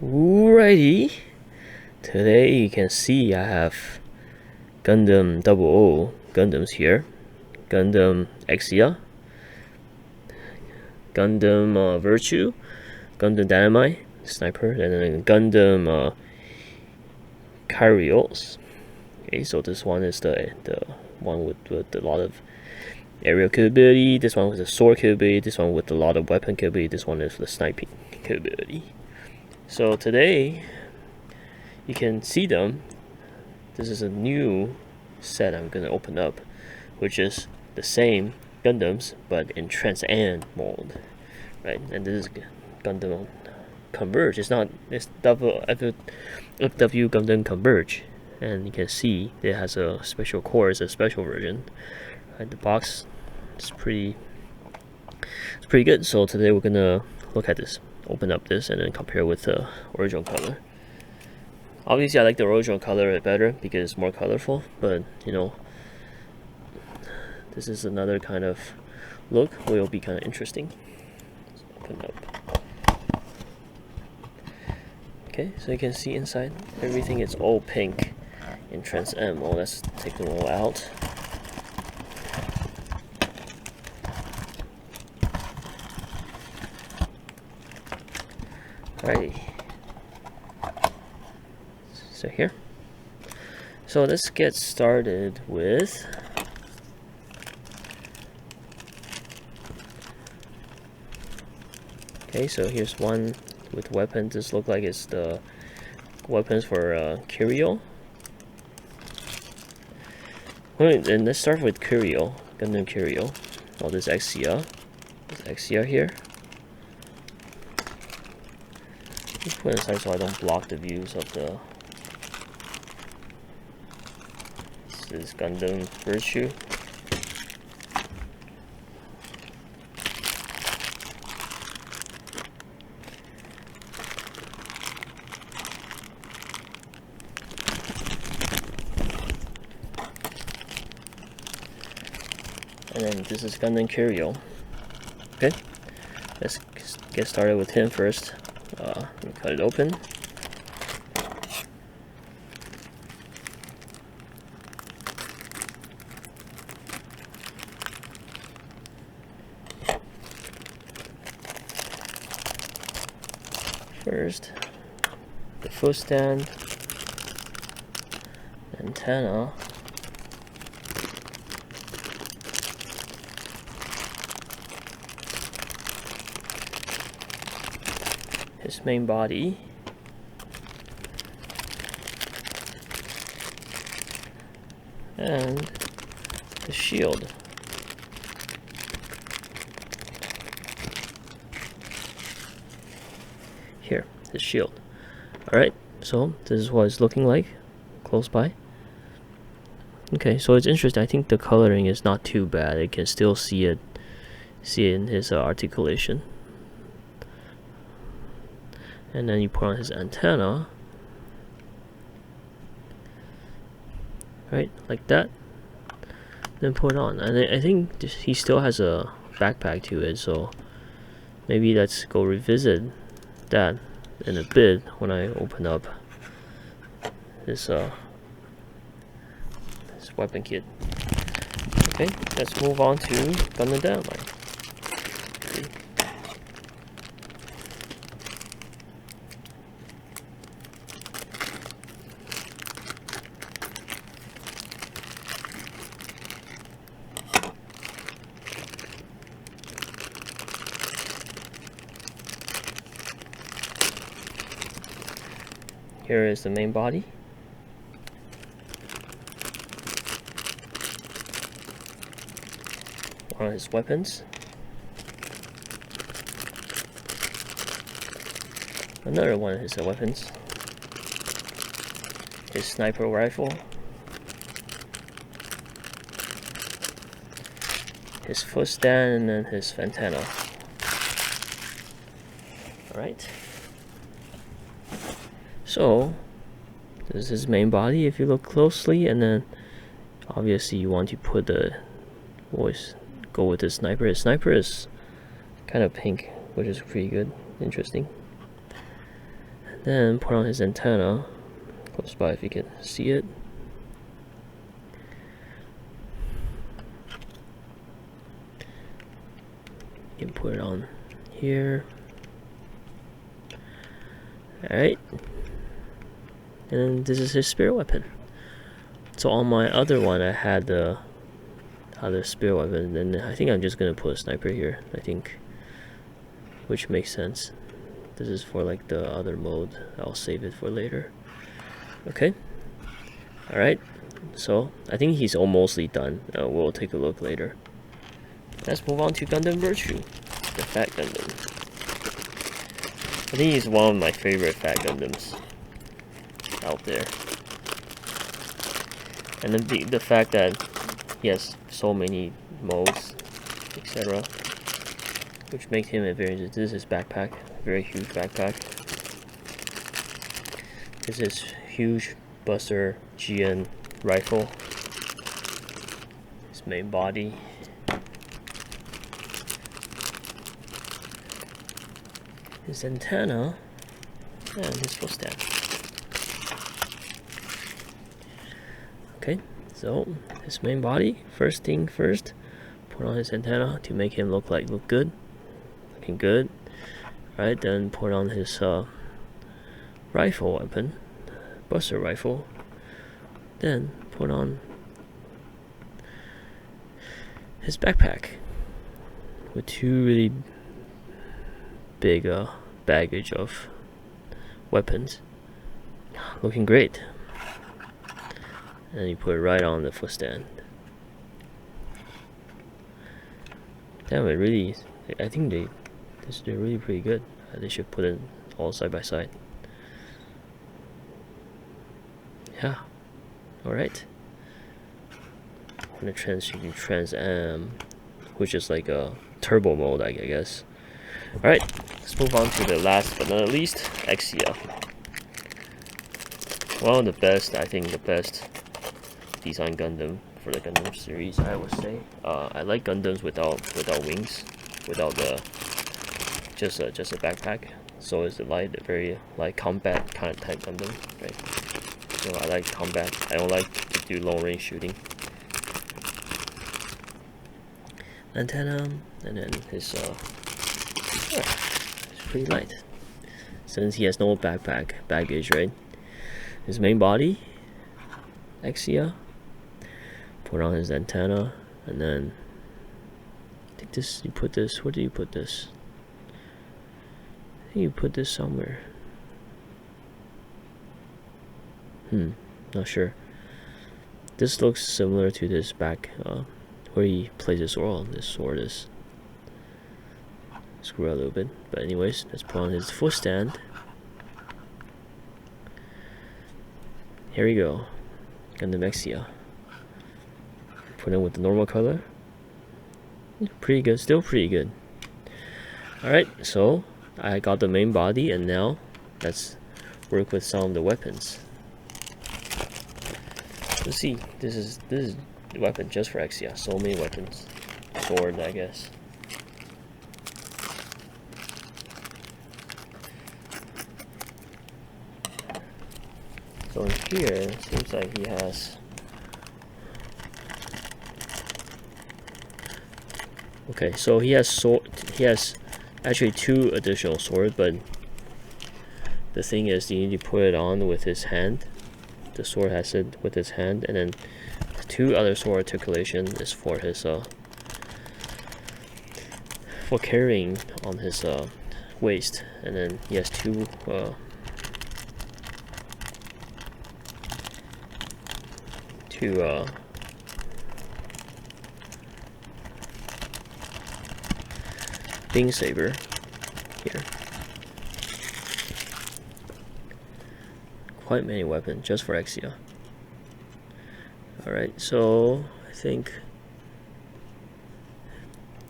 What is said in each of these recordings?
Alrighty, today you can see I have Gundam 00 Gundams here. Gundam Exia, Gundam Virtue, Gundam Dynamite, Sniper, and then Gundam Kyrios. Okay, so this one is the one with a lot of aerial capability, this one with the sword capability, this one with a lot of weapon capability, this one is the sniping capability. So today you can see them. This is a new set I'm gonna open up, which is the same Gundams but in Trans-Am mode, right? And this is Gundam Converge. It's FW Gundam Converge, and you can see it has a special core. It's a special version. Right, the box is pretty good. So today we're gonna look at this, open up this, and then compare with the original color. Obviously, I like the original color better because it's more colorful, but you know, this is another kind of look where it'll be kind of interesting. Let's open up. Okay, so you can see inside everything is all pink in Trans-Am. Well, let's take them all out. Alrighty. So here. So let's get started with okay, so here's one with weapons. This looks like it's the weapons for Kyrio. And let's start with Kyrio, Gundam Kyrio. Oh, this Exia. This Exia here. Put it aside so I don't block the views of the. This is Gundam Virtue. And then this is Gundam Kyrio. Okay, let's get started with him first. Let me cut it open. First, the foot stand, antenna, his main body, and the shield. Here, his shield. Alright, so this is what it's looking like close by. Okay, so it's interesting. I think the coloring is not too bad. I can still see it in his articulation. And then you put on his antenna, right, like that, then put it on. And I think he still has a backpack to it, so maybe let's go revisit that in a bit when I open up this weapon kit. Okay, let's move on to Gundam Dynamite. Here is the main body. One of his weapons. Another one of his weapons. His sniper rifle. His foot stand, and then his antenna. Alright. So this is his main body if you look closely, and then obviously you want to put the voice, go with his sniper. His sniper is kind of pink, which is pretty good, interesting. Then put on his antenna close by if you can see it. You can put it on here. Alright. And this is his spear weapon. So on my other one I had the other spear weapon, and I think I'm just gonna put a sniper here, I think. Which makes sense. This is for like the other mode. I'll save it for later. Okay. Alright. So I think he's almostly done. We'll take a look later. Let's move on to Gundam Virtue, the Fat Gundam. I think he's one of my favorite Fat Gundams out there. And then the fact that he has so many modes, etc., which makes him a very. This is his backpack, very huge backpack. This is huge Buster GN rifle. His main body. His antenna and his full stand. Okay, so his main body. First thing first, put on his antenna to make him look good, looking good. Right, then put on his rifle weapon, Buster rifle. Then put on his backpack with two really big baggage of weapons, looking great. And you put it right on the foot stand. Damn, it really, I think they're really pretty good. They should put it all side by side. Yeah. Alright. I'm gonna transition to Trans-Am, which is like a turbo mode, I guess. Alright, let's move on to the last but not least, Exia. One of the best, I think the best design Gundam for the Gundam series, I would say. I like Gundams without wings, without the just a backpack. So it's a very light combat kind of type Gundam, right? So I like combat. I don't like to do long range shooting. Antenna, and then his it's pretty light since he has no baggage, right? His main body, Exia. Put on his antenna, and then I think this. You put this. Where do you put this? I think you put this somewhere. Not sure. This looks similar to this back where he plays his sword. This sword is screw out a little bit, but anyways, let's put on his foot stand. Here we go, Gundam Exia. Put in with the normal color. Pretty good, still pretty good. Alright, so I got the main body, and now let's work with some of the weapons. Let's see, this is the weapon just for Exia. So many weapons. Sword, I guess. So in here, it seems like he has. Okay, so he has sword. He has actually 2 additional swords, but the thing is, you need to put it on with his hand. The sword has it with his hand, and then 2 other sword articulation is for his for carrying on his waist, and then he has 2 beam saber here. Quite many weapons just for Exia. Alright, so I think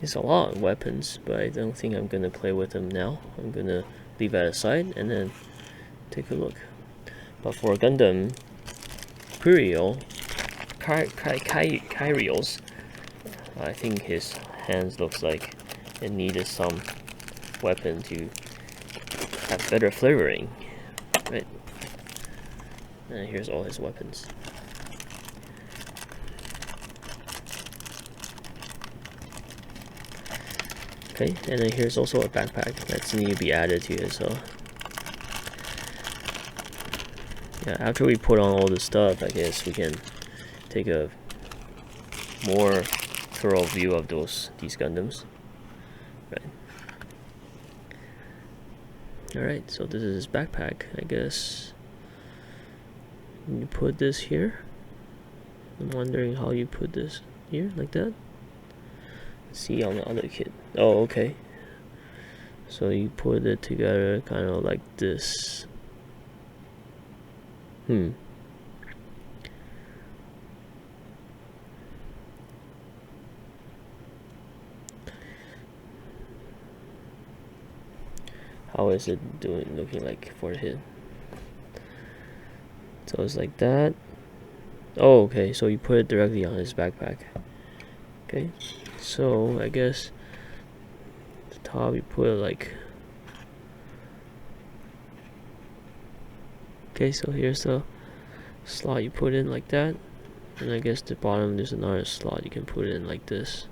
it's a lot of weapons, but I don't think I'm gonna play with them now. I'm gonna leave that aside and then take a look. But for Gundam Kyrios, I think his hands looks like it needed some weapon to have better flavoring. right? And here's all his weapons. Okay, and then here's also a backpack that's need to be added to it. So yeah, after we put on all the stuff, I guess we can take a more thorough view of these Gundams. Right. Alright, so this is his backpack. I guess you put this here. I'm wondering how you put this here, like that. See on the other kit. Oh, okay. So you put it together kind of like this. How is it looking like for him? So it's like that. Oh, okay, so you put it directly on his backpack. Okay, so I guess the top you put it like, okay, so here's the slot you put in like that, and I guess the bottom there's another slot you can put it in like this.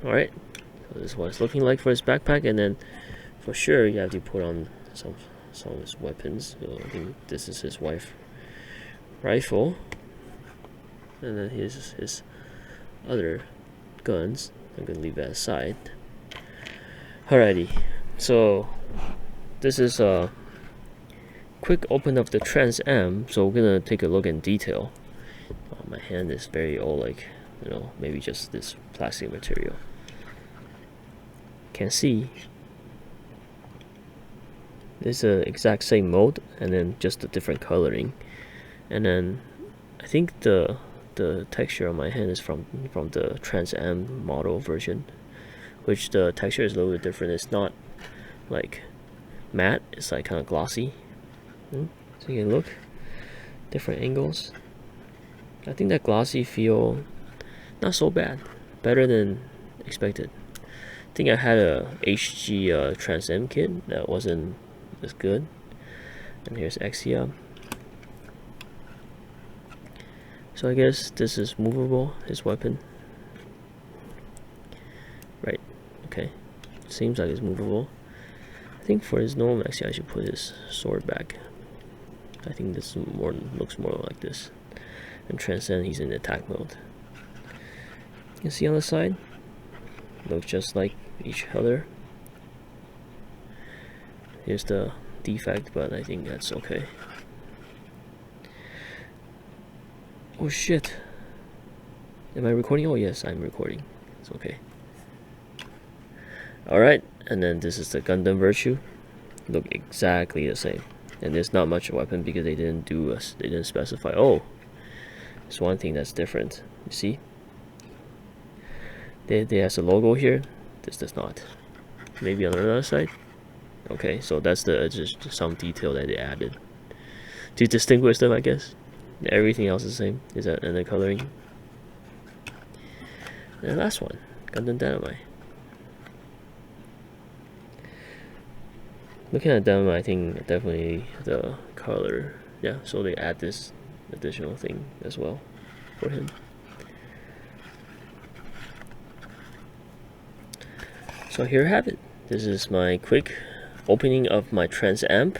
Alright, so this is what it's looking like for his backpack, and then for sure you have to put on some of his weapons. So I think this is his rifle, and then here's his other guns. I'm gonna leave that aside. Alrighty, so this is a quick open of the Trans-Am. So we're gonna take a look in detail. My hand is very old, like, you know, maybe just this plastic material. Can see it's the exact same mode, and then just a different coloring. And then I think the texture on my hand is from the Trans-Am model version, which the texture is a little bit different. It's not like matte, it's like kind of glossy. So you can look different angles. I think that glossy feel not so bad, better than expected. I think I had a HG Trans-Am kit that wasn't as good. And here's Exia. So I guess this is movable, his weapon. Right, okay. Seems like it's movable. I think for his normal Exia I should put his sword back. I think this looks more like this. And Trans-Am, he's in attack mode. You can see on the side, looks just like each other. Here's the defect, but I think that's okay. Oh shit. Am I recording? Oh yes, I'm recording. It's okay. Alright, and then this is the Gundam Virtue. Look exactly the same. And there's not much weapon because they didn't specify. Oh, there's one thing that's different. You see? They has a logo here. This does not. Maybe on the other side. Okay, so that's just some detail that they added to distinguish them, I guess. Everything else is the same. Is that and the coloring? And the last one, Gundam Dynamite. Looking at them, I think definitely the color. Yeah, so they add this additional thing as well for him. So here I have it. This is my quick opening of my Trans-Am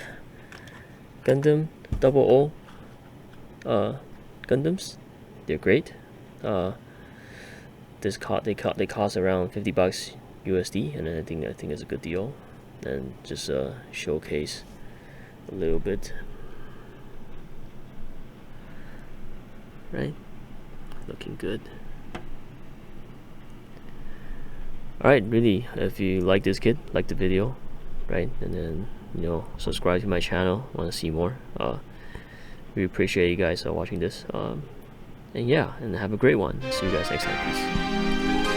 Gundam 00 Gundams. They're great. They cost around $50 USD, and I think it's a good deal. And just showcase a little bit, right? Looking good. Alright, really, if you like this kit, like the video, right, and then, you know, subscribe to my channel, want to see more. We appreciate you guys watching this, and yeah, and have a great one. See you guys next time. Peace.